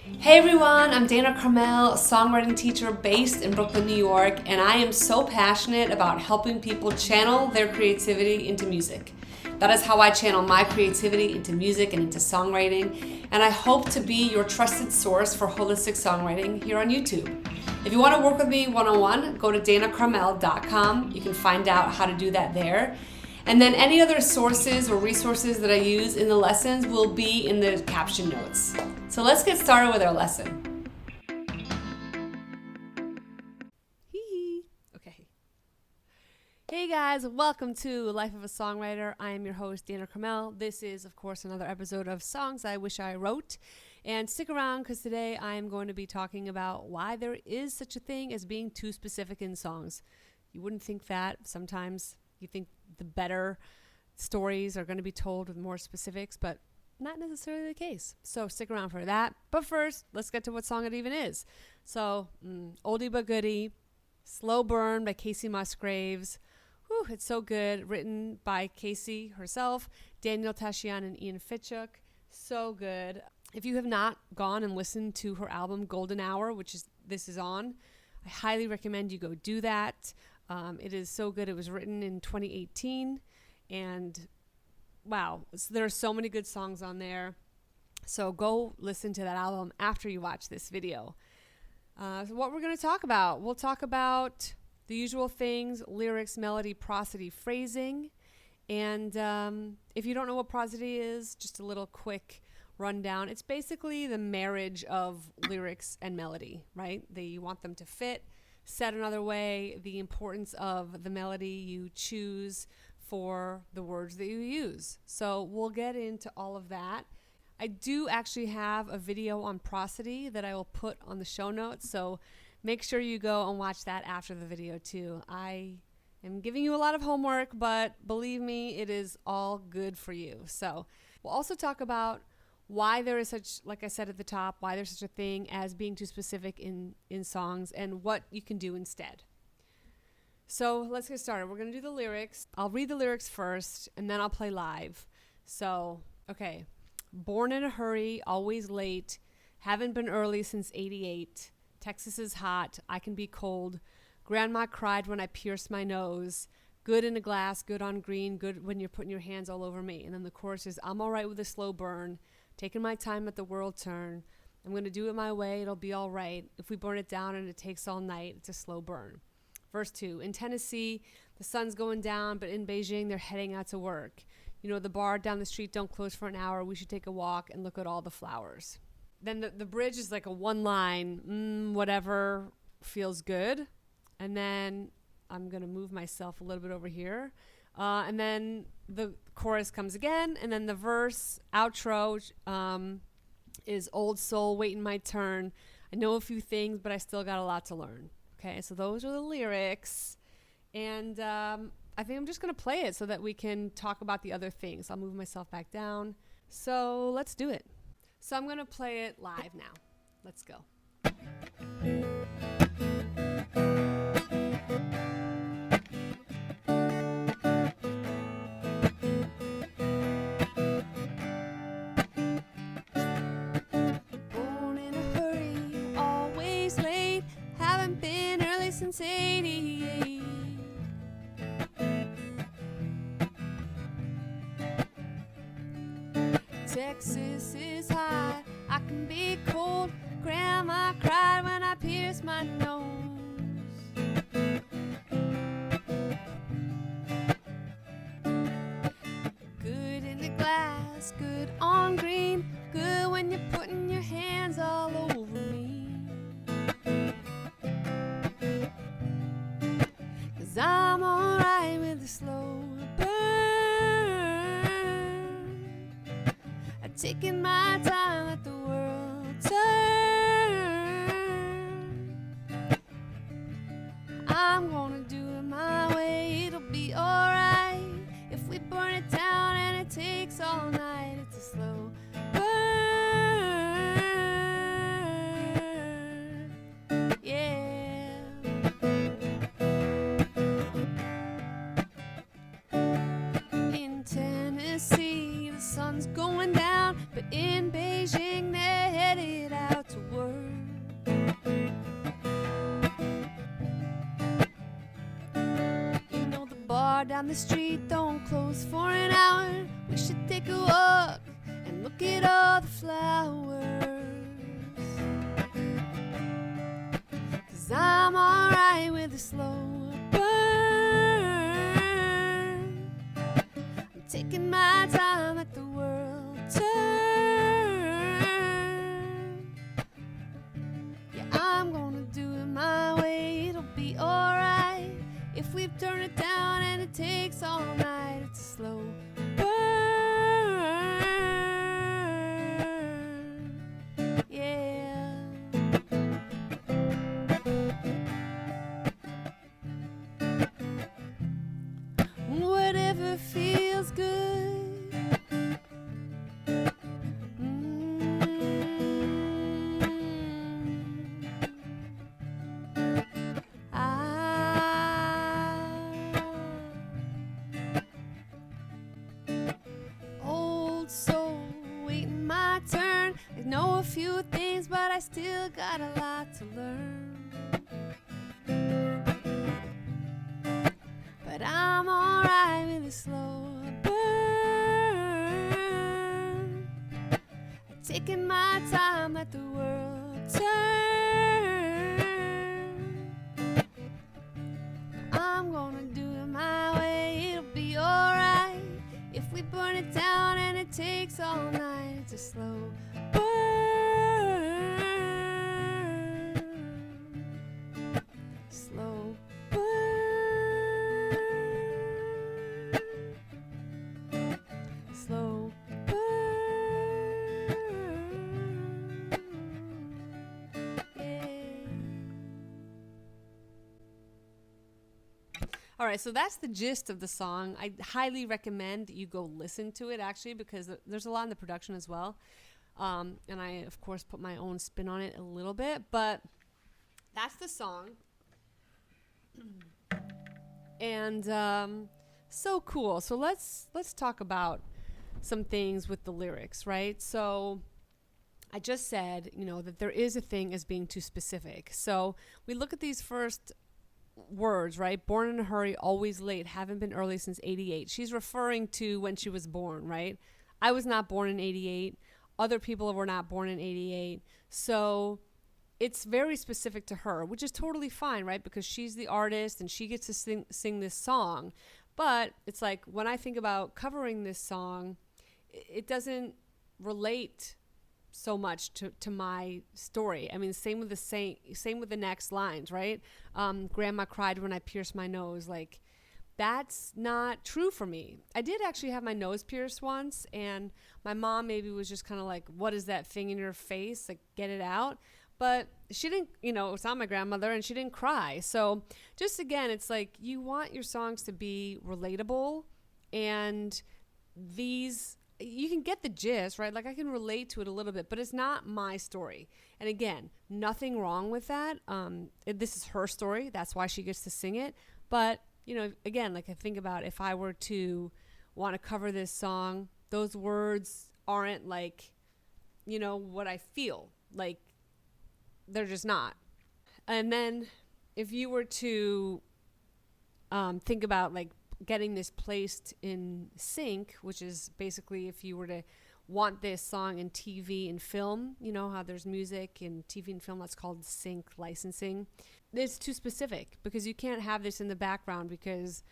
Hey everyone, I'm Dana Carmel, a songwriting teacher based in Brooklyn, New York, and I am so passionate about helping people channel their creativity into music. That is how I channel my creativity into music and into songwriting, and I hope to be your trusted source for holistic songwriting here on YouTube. If you want to work with me one-on-one, go to danacarmel.com. You can find out how to do that there. And then any other sources or resources that I use in the lessons will be in the caption notes. So let's get started with our lesson. Okay. Hey guys, welcome to Life of a Songwriter. I am your host, Dana Carmel. This is, of course, another episode of Songs I Wish I Wrote. And stick around because today I am going to be talking about why there is such a thing as being too specific in songs. You wouldn't think that. Sometimes you think the better stories are going to be told with more specifics, but not necessarily the case. So stick around for that. But first, let's get to what song it even is. So, oldie but goodie, Slow Burn by Kacey Musgraves. Whew, it's so good. Written by Kacey herself, Daniel Tashian and Ian Fitchuk. So good. If you have not gone and listened to her album Golden Hour, this is on, I highly recommend you go do that. It is so good. It was written in 2018, and wow, there are so many good songs on there. So go listen to that album after you watch this video. So what we're going to talk about, we'll talk about the usual things: lyrics, melody, prosody, phrasing. And if you don't know what prosody is, just a little quick rundown. It's basically the marriage of lyrics and melody, right? You want them to fit. Said another way, the importance of the melody you choose for the words that you use. So we'll get into all of that. I do actually have a video on prosody that I will put on the show notes, so make sure you go and watch that after the video too. I am giving you a lot of homework, but believe me, it is all good for you. So we'll also talk about why there is such, like I said at the top, why there's such a thing as being too specific in songs and what you can do instead. So let's get started. We're going to do the lyrics. I'll read the lyrics first, and then I'll play live. So, okay. Born in a hurry, always late, haven't been early since 88. Texas is hot, I can be cold. Grandma cried when I pierced my nose. Good in a glass, good on green, good when you're putting your hands all over me. And then the chorus is, I'm all right with a slow burn. Taking my time at the world turn. I'm going to do it my way. It'll be all right. If we burn it down and it takes all night, it's a slow burn. Verse 2. In Tennessee, the sun's going down, but in Beijing, they're heading out to work. You know, the bar down the street don't close for an hour. We should take a walk and look at all the flowers. Then the bridge is like a one line, whatever feels good. And then I'm going to move myself a little bit over here. And then the chorus comes again, and then the verse, outro, is old soul, waiting my turn. I know a few things, but I still got a lot to learn. Okay, so those are the lyrics. And I think I'm just going to play it so that we can talk about the other things. I'll move myself back down. So let's do it. So I'm going to play it live now. Let's go. Since 88. Texas is hot, I can be cold. Grandma cried when I pierced my nose. Good in the glass, good on green, good when you're putting your hands all over me. I'm alright with a slow burn. I'm taking my time, let the world turn. I'm gonna do it my way, it'll be alright. If we burn it down and it takes all night, it's a slow burn. Yeah. Tennessee, the sun's going down, but in Beijing down the street, don't close for an hour. We should take a walk and look at all the flowers. 'Cause I'm alright with a slow burn. I'm taking my time, let the world turn. Yeah, I'm gonna do it my way, it'll be alright. If we turn it down and it takes all night, it's a slow burn. Yeah. Whatever feels good. Old soul, waiting my turn. I know a few things, but I still got a lot to learn. But I'm alright with a slow burn. Taking my time, let the world turn. I'm gonna do it my way, it'll be alright. If we burn it down and it takes all night, it's a slow burn. Slow burn. Slow burn. Yeah. All right, so that's the gist of the song. I highly recommend that you go listen to it, actually, because there's a lot in the production as well. And I, of course, put my own spin on it a little bit, but that's the song. And so cool. So let's talk about some things with the lyrics, right? So I just said, that there is a thing as being too specific. So we look at these first words, right? Born in a hurry, always late, haven't been early since 88. She's referring to when she was born, right? I was not born in 88. Other people were not born in 88. So it's very specific to her, which is totally fine, right? Because she's the artist and she gets to sing this song. But it's like when I think about covering this song, it doesn't relate so much to my story. I mean, same with the next lines, right? Grandma cried when I pierced my nose. Like, that's not true for me. I did actually have my nose pierced once, and my mom maybe was just kind of like, what is that thing in your face? Like, get it out. But she didn't, it's not my grandmother, and she didn't cry. So just again, it's like you want your songs to be relatable, and you can get the gist, right? Like I can relate to it a little bit, but it's not my story. And again, nothing wrong with that. This is her story. That's why she gets to sing it. But, again, like I think about if I were to want to cover this song, those words aren't like, what I feel. Like, they're just not. And then if you were to think about like getting this placed in sync, which is basically if you were to want this song in TV and film, how there's music in TV and film, that's called sync licensing. It's too specific because you can't have this in the background because,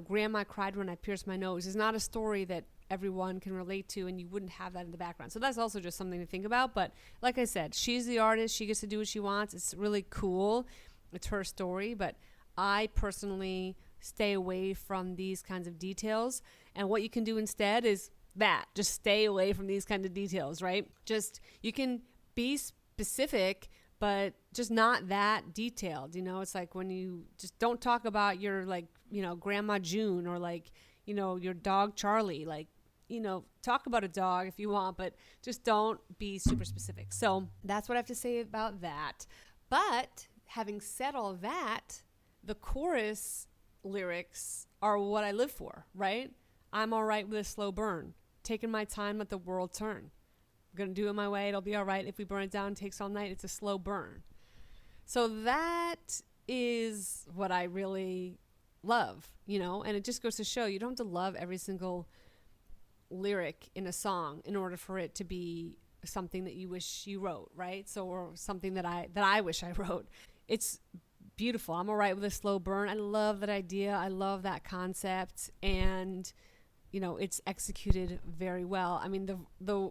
Grandma cried when I pierced my nose is not a story that everyone can relate to, and you wouldn't have that in the background. So that's also just something to think about. But like I said, she's the artist. She gets to do what she wants. It's really cool. It's her story. But I personally stay away from these kinds of details. And what you can do instead is just stay away from these kinds of details, right? You can be specific, but just not that detailed. It's like when you just don't talk about your Grandma June or your dog Charlie, talk about a dog if you want, but just don't be super specific. So that's what I have to say about that. But having said all that, the chorus lyrics are what I live for, right? I'm all right with a slow burn. Taking my time, let the world turn. I'm going to do it my way. It'll be all right. If we burn it down, it takes all night. It's a slow burn. So that is what I really love, you know, and it just goes to show you don't have to love every single lyric in a song in order for it to be something that you wish you wrote, right? So, or something that I wish I wrote. It's beautiful. I'm all right with a slow burn. I love that idea. I love that concept, and you know, it's executed very well. I mean,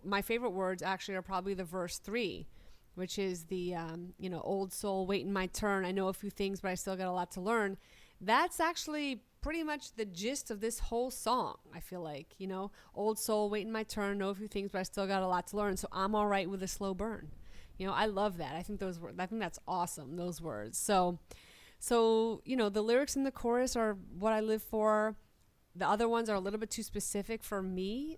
my favorite words actually are probably the verse 3, which is the you know, old soul waiting my turn. I know a few things, but I still got a lot to learn. That's actually pretty much the gist of this whole song. I feel like, you know, old soul waiting my turn, know a few things, but I still got a lot to learn. So I'm all right with a slow burn. You know, I love that. I think that's awesome, those words. So, you know, the lyrics in the chorus are what I live for. The other ones are a little bit too specific for me,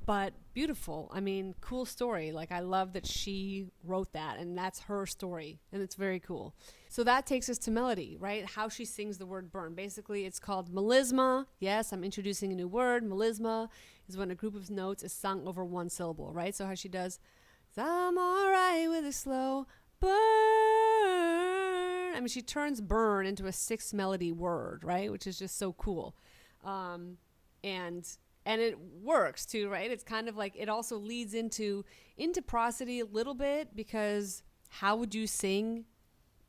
but beautiful. I mean, cool story. Like, I love that she wrote that, and that's her story, and it's very cool. So that takes us to melody, right? How she sings the word burn. Basically, it's called melisma. Yes, I'm introducing a new word. Melisma is when a group of notes is sung over one syllable, right? So how she does, I'm all right with a slow burn. I mean, she turns burn into a 6 melody word, right? Which is just so cool. And it works too, right? It's kind of like, it also leads into prosody a little bit, because how would you sing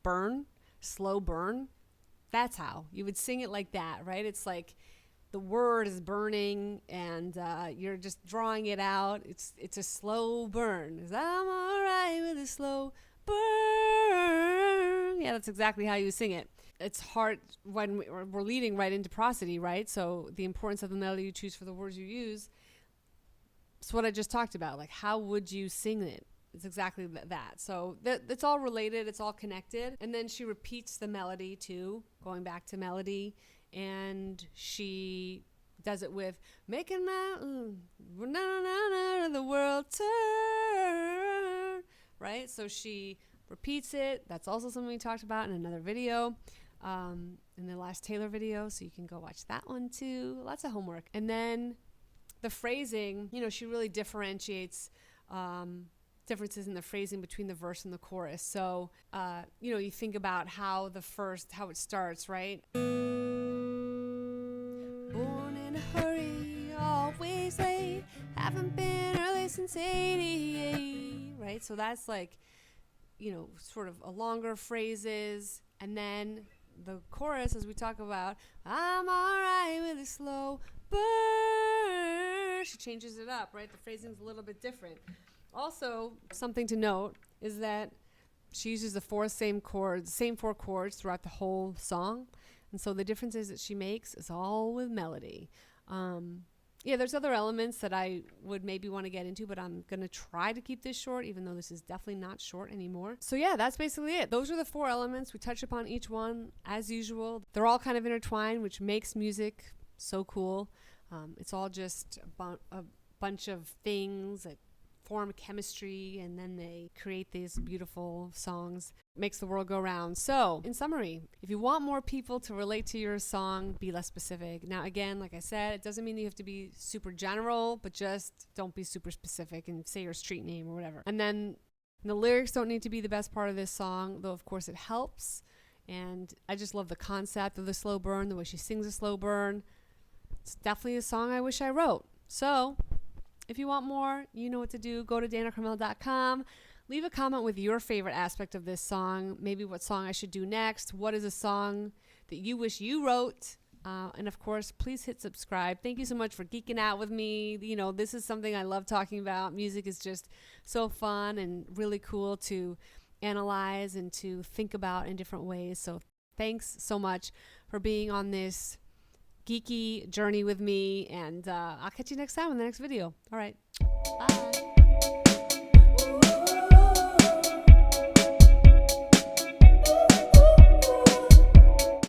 burn, slow burn? That's how you would sing it, like that, right? It's like the word is burning, and you're just drawing it out. It's a slow burn. I'm all right with a slow burn. Yeah, that's exactly how you sing it. It's hard when we're leading right into prosody, right? So the importance of the melody you choose for the words you use. It's what I just talked about. Like, how would you sing it? It's exactly that. So it's all related. It's all connected. And then she repeats the melody too, going back to melody. And she does it with making the world turn, right? So she repeats it. That's also something we talked about in another video, in the last Taylor video. So you can go watch that one too. Lots of homework. And then the phrasing, you know, she really differentiates differences in the phrasing between the verse and the chorus. So, you know, you think about how it starts, right? Born in a hurry, always late, haven't been early since 88, right? So that's like, you know, sort of a longer phrases. And then the chorus, as we talk about, I'm all right with a slow burn. She changes it up, right? The phrasing's a little bit different. Also, something to note is that she uses the same four chords throughout the whole song. And so the differences that she makes is all with melody. Yeah, there's other elements that I would maybe want to get into, but I'm going to try to keep this short, even though this is definitely not short anymore. So yeah, that's basically it. Those are the 4 elements. We touch upon each one as usual. They're all kind of intertwined, which makes music so cool. It's all just a bunch of things that form chemistry, and then they create these beautiful songs. Makes the world go round. So, in summary, if you want more people to relate to your song, be less specific. Now, again, like I said, it doesn't mean you have to be super general, but just don't be super specific and say your street name or whatever. And then the lyrics don't need to be the best part of this song, though of course it helps. And I just love the concept of the slow burn, the way she sings a slow burn. It's definitely a song I wish I wrote. So, if you want more, you know what to do. Go to danacarmel.com. Leave a comment with your favorite aspect of this song. Maybe what song I should do next. What is a song that you wish you wrote? And of course, please hit subscribe. Thank you so much for geeking out with me. You know, this is something I love talking about. Music is just so fun and really cool to analyze and to think about in different ways. So thanks so much for being on this geeky journey with me. And I'll catch you next time in the next video. All right. Bye.